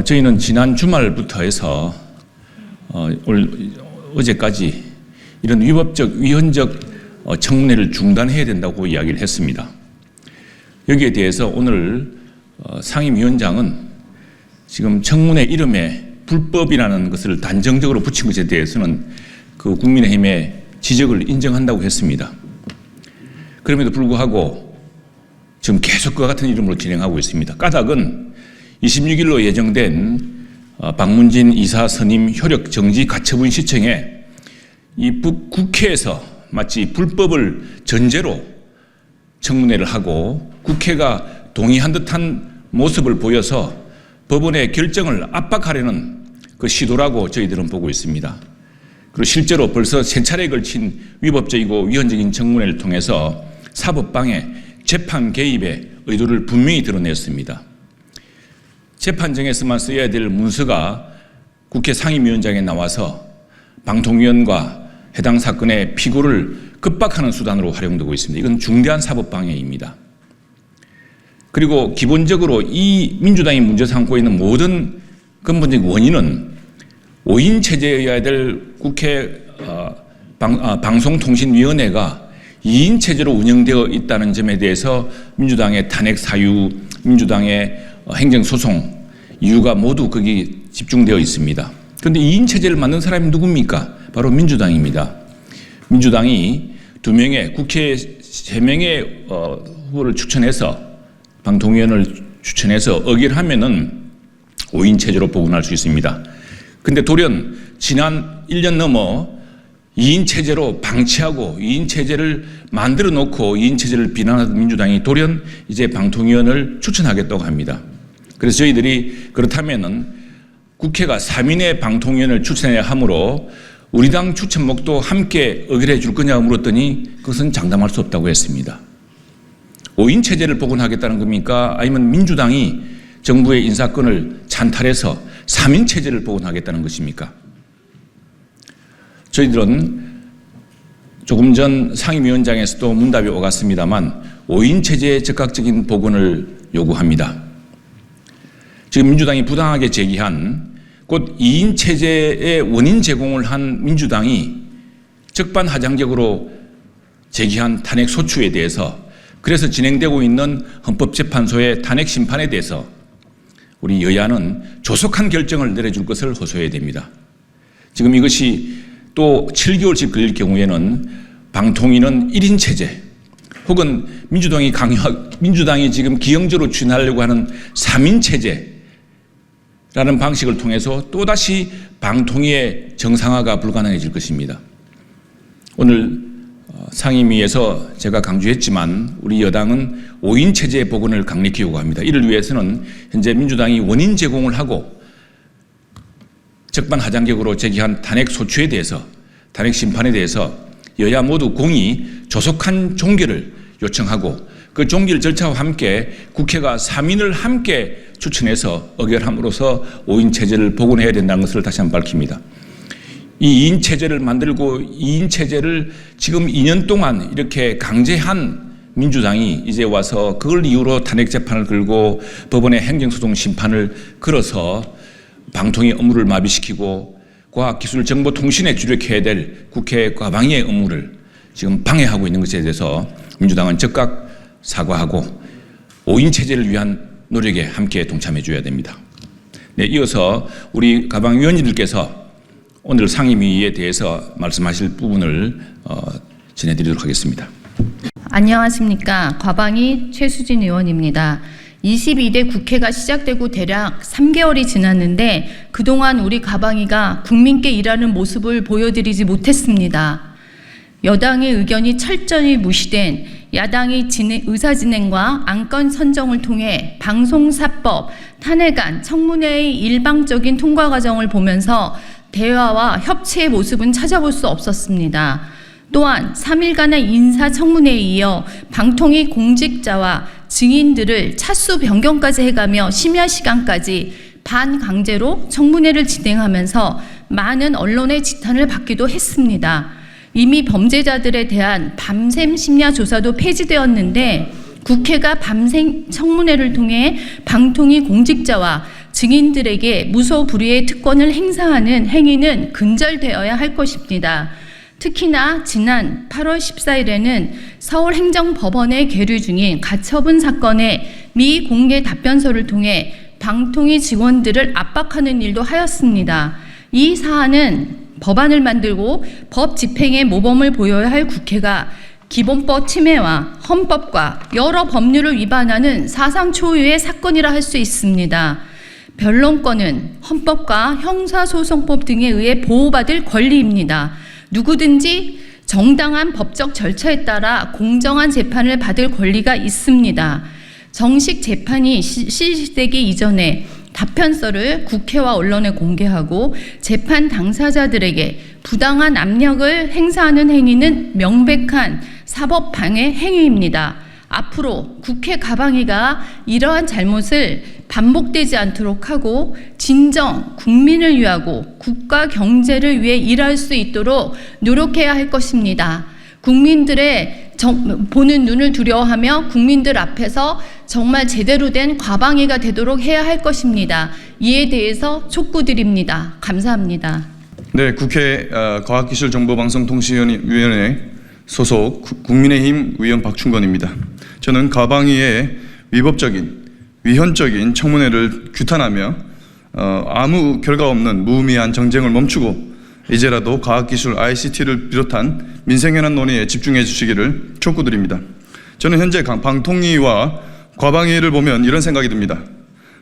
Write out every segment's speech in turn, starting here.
저희는 지난 주말부터 해서 어제까지 이런 위법적, 위헌적 청문회를 중단해야 된다고 이야기를 했습니다. 여기에 대해서 오늘 상임위원장은 지금 청문회 이름에 불법이라는 것을 단정적으로 붙인 것에 대해서는 그 국민의힘의 지적을 인정한다고 했습니다. 그럼에도 불구하고 지금 계속 그와 같은 이름으로 진행하고 있습니다. 까닭은 26일로 예정된 박문진 이사 선임 효력 정지 가처분 시청에 이 국회에서 마치 불법을 전제로 청문회를 하고 국회가 동의한 듯한 모습을 보여서 법원의 결정을 압박하려는 그 시도라고 저희들은 보고 있습니다. 그리고 실제로 벌써 세 차례에 걸친 위법적이고 위헌적인 청문회를 통해서 사법방해, 재판 개입의 의도를 분명히 드러냈습니다. 재판정에서만 써야 될 문서가 국회 상임위원장에 나와서 방통위원과 해당 사건의 피고를 급박하는 수단으로 활용되고 있습니다. 이건 중대한 사법방해입니다. 그리고 기본적으로 이 민주당이 문제 삼고 있는 모든 근본적인 원인은 5인 체제여야 될 국회 방송통신위원회가 2인 체제로 운영되어 있다는 점에 대해서 민주당의 탄핵 사유, 민주당의 행정소송 이유가 모두 거기 집중되어 있습니다. 그런데 2인 체제를 만든 사람이 누굽니까? 바로 민주당입니다. 민주당이 2명의 국회 3명의 후보를 추천해서 방통위원을 추천해서 의결하면은 5인 체제로 복원할 수 있습니다. 근데 돌연 지난 1년 넘어 2인 체제로 방치하고 2인 체제를 만들어 놓고 2인 체제를 비난하던 민주당이 돌연 이제 방통위원을 추천하겠다고 합니다. 그래서 저희들이 그렇다면은 국회가 3인의 방통위원을 추천해야 하므로 우리 당 추천목도 함께 의결해 줄 거냐고 물었더니 그것은 장담할 수 없다고 했습니다. 5인 체제를 복원하겠다는 겁니까? 아니면 민주당이 정부의 인사권을 찬탈해서 3인 체제를 복원하겠다는 것입니까? 저희들은 조금 전 상임위원장에서도 문답이 오갔습니다만 5인 체제의 즉각적인 복원을 요구합니다. 지금 민주당이 부당하게 제기한 곧 2인 체제의 원인 제공을 한 민주당이 적반하장적으로 제기한 탄핵 소추에 대해서 그래서 진행되고 있는 헌법재판소의 탄핵 심판에 대해서 우리 여야는 조속한 결정을 내려줄 것을 호소해야 됩니다. 지금 이것이 또 7개월씩 걸릴 경우에는 방통위는 1인 체제 혹은 민주당이 지금 기형제로 추진하려고 하는 3인 체제라는 방식을 통해서 또다시 방통위의 정상화가 불가능해질 것입니다. 오늘 상임위에서 제가 강조했지만 우리 여당은 5인 체제의 복원을 강력히 요구합니다. 이를 위해서는 현재 민주당이 원인 제공을 하고 적반하장적으로 제기한 탄핵 소추에 대해서 탄핵 심판에 대해서 여야 모두 공히 조속한 종결을 요청하고 그 종결 절차와 함께 국회가 3인을 함께 추천해서 의결함으로써 5인 체제를 복원해야 된다는 것을 다시 한번 밝힙니다. 이 2인 체제를 만들고 2인 체제를 지금 2년 동안 이렇게 강제한 민주당이 이제 와서 그걸 이유로 탄핵 재판을 걸고 법원의 행정소송 심판을 걸어서 방통위 업무를 마비시키고 과학기술정보통신에 주력해야 될 국회 과방위의 업무를 지금 방해하고 있는 것에 대해서 민주당은 즉각 사과하고 5인 체제를 위한 노력에 함께 동참해 줘야 됩니다. 네, 이어서 우리 가방위원님들께서 오늘 상임위에 대해서 말씀하실 부분을 전해드리도록 하겠습니다. 안녕하십니까. 과방위 최수진 의원입니다. 22대 국회가 시작되고 대략 3개월이 지났는데 그동안 우리 가방위가 국민께 일하는 모습을 보여드리지 못했습니다. 여당의 의견이 철저히 무시된 야당이 의사진행과 안건 선정을 통해 방송사법, 탄핵안, 청문회의 일방적인 통과 과정을 보면서 대화와 협치의 모습은 찾아볼 수 없었습니다. 또한 3일간의 인사청문회에 이어 방통위 공직자와 증인들을 차수 변경까지 해가며 심야 시간까지 반강제로 청문회를 진행하면서 많은 언론의 지탄을 받기도 했습니다. 이미 범죄자들에 대한 밤샘 심야 조사도 폐지되었는데 국회가 밤새 청문회를 통해 방통위 공직자와 증인들에게 무소불위의 특권을 행사하는 행위는 근절되어야 할 것입니다. 특히나 지난 8월 14일에는 서울행정법원에 계류 중인 가처분 사건의 미공개 답변서를 통해 방통위 직원들을 압박하는 일도 하였습니다. 이 사안은 법안을 만들고 법 집행에 모범을 보여야 할 국회가 기본법 침해와 헌법과 여러 법률을 위반하는 사상 초유의 사건이라 할 수 있습니다. 변론권은 헌법과 형사소송법 등에 의해 보호받을 권리입니다. 누구든지 정당한 법적 절차에 따라 공정한 재판을 받을 권리가 있습니다. 정식 재판이 실시되기 이전에 답변서를 국회와 언론에 공개하고 재판 당사자들에게 부당한 압력을 행사하는 행위는 명백한 사법 방해 행위입니다. 앞으로 국회 가방위가 이러한 잘못을 반복되지 않도록 하고 진정 국민을 위하고 국가 경제를 위해 일할 수 있도록 노력해야 할 것입니다. 국민들의 보는 눈을 두려워하며 국민들 앞에서 정말 제대로 된 과방위가 되도록 해야 할 것입니다. 이에 대해서 촉구드립니다. 감사합니다. 네, 국회 과학기술정보방송통신위원회 소속 국민의힘 의원 박충건입니다. 저는 과방위의 위법적인, 위헌적인 청문회를 규탄하며 아무 결과 없는 무의미한 정쟁을 멈추고 이제라도 과학기술 ICT를 비롯한 민생현안 논의에 집중해 주시기를 촉구드립니다. 저는 현재 방통위와 과방위를 보면 이런 생각이 듭니다.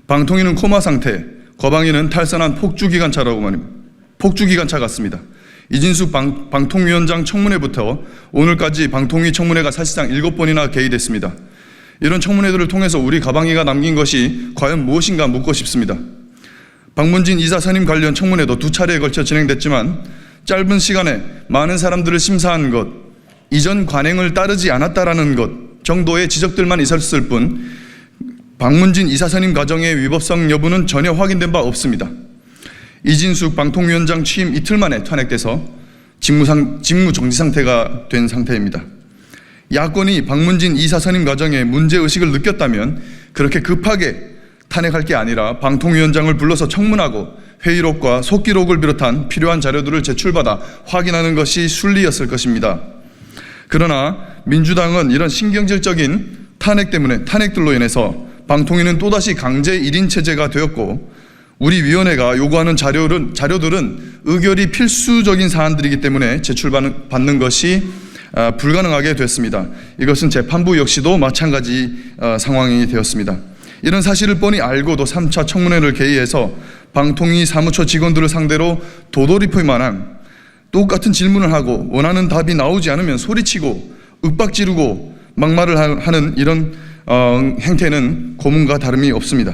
방통위는 코마 상태, 과방위는 탈선한 폭주기관차라고 말입니다. 폭주기관차 같습니다. 이진숙 방통위원장 청문회부터 오늘까지 방통위 청문회가 사실상 7번이나 개의됐습니다. 이런 청문회들을 통해서 우리 가방위가 남긴 것이 과연 무엇인가 묻고 싶습니다. 박문진 이사 선임 관련 청문회도 2차례에 걸쳐 진행됐지만 짧은 시간에 많은 사람들을 심사한 것, 이전 관행을 따르지 않았다라는 것 정도의 지적들만 있었을 뿐 박문진 이사 선임 과정의 위법성 여부는 전혀 확인된 바 없습니다. 이진숙 방통위원장 취임 이틀 만에 탄핵돼서 직무 정지 상태가 된 상태입니다. 야권이 박문진 이사 선임 과정에 문제의식을 느꼈다면 그렇게 급하게 탄핵할 게 아니라 방통위원장을 불러서 청문하고 회의록과 속기록을 비롯한 필요한 자료들을 제출받아 확인하는 것이 순리였을 것입니다. 그러나 민주당은 이런 신경질적인 탄핵들로 인해서 방통위는 또다시 강제 1인 체제가 되었고 우리 위원회가 요구하는 자료들은 의결이 필수적인 사안들이기 때문에 제출받는 것이 불가능하게 됐습니다. 이것은 재판부 역시도 마찬가지 상황이 되었습니다. 이런 사실을 뻔히 알고도 3차 청문회를 개의해서 방통위 사무처 직원들을 상대로 도돌이표만한 똑같은 질문을 하고 원하는 답이 나오지 않으면 소리치고 윽박지르고 막말을 하는 이런 행태는 고문과 다름이 없습니다.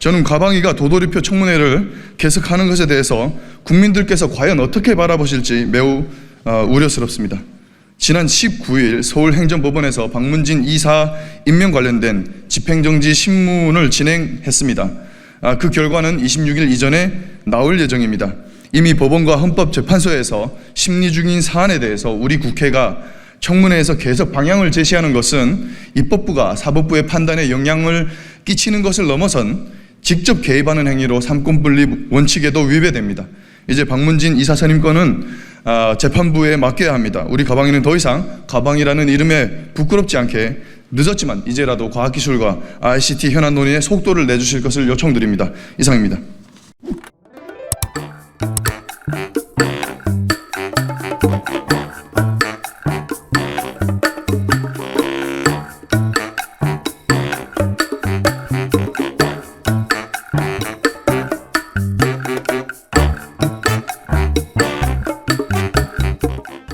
저는 과방위가 도돌이표 청문회를 계속하는 것에 대해서 국민들께서 과연 어떻게 바라보실지 매우 우려스럽습니다. 지난 19일 서울행정법원에서 박문진 이사 임명 관련된 집행정지 신문을 진행했습니다. 그 결과는 26일 이전에 나올 예정입니다. 이미 법원과 헌법재판소에서 심리 중인 사안에 대해서 우리 국회가 청문회에서 계속 방향을 제시하는 것은 입법부가 사법부의 판단에 영향을 끼치는 것을 넘어선 직접 개입하는 행위로 삼권분립 원칙에도 위배됩니다. 이제 박문진 이사 선임 건은 재판부에 맡겨야 합니다. 우리 가방위는 더 이상 가방이라는 이름에 부끄럽지 않게 늦었지만 이제라도 과학기술과 ICT 현안 논의에 속도를 내주실 것을 요청드립니다. 이상입니다.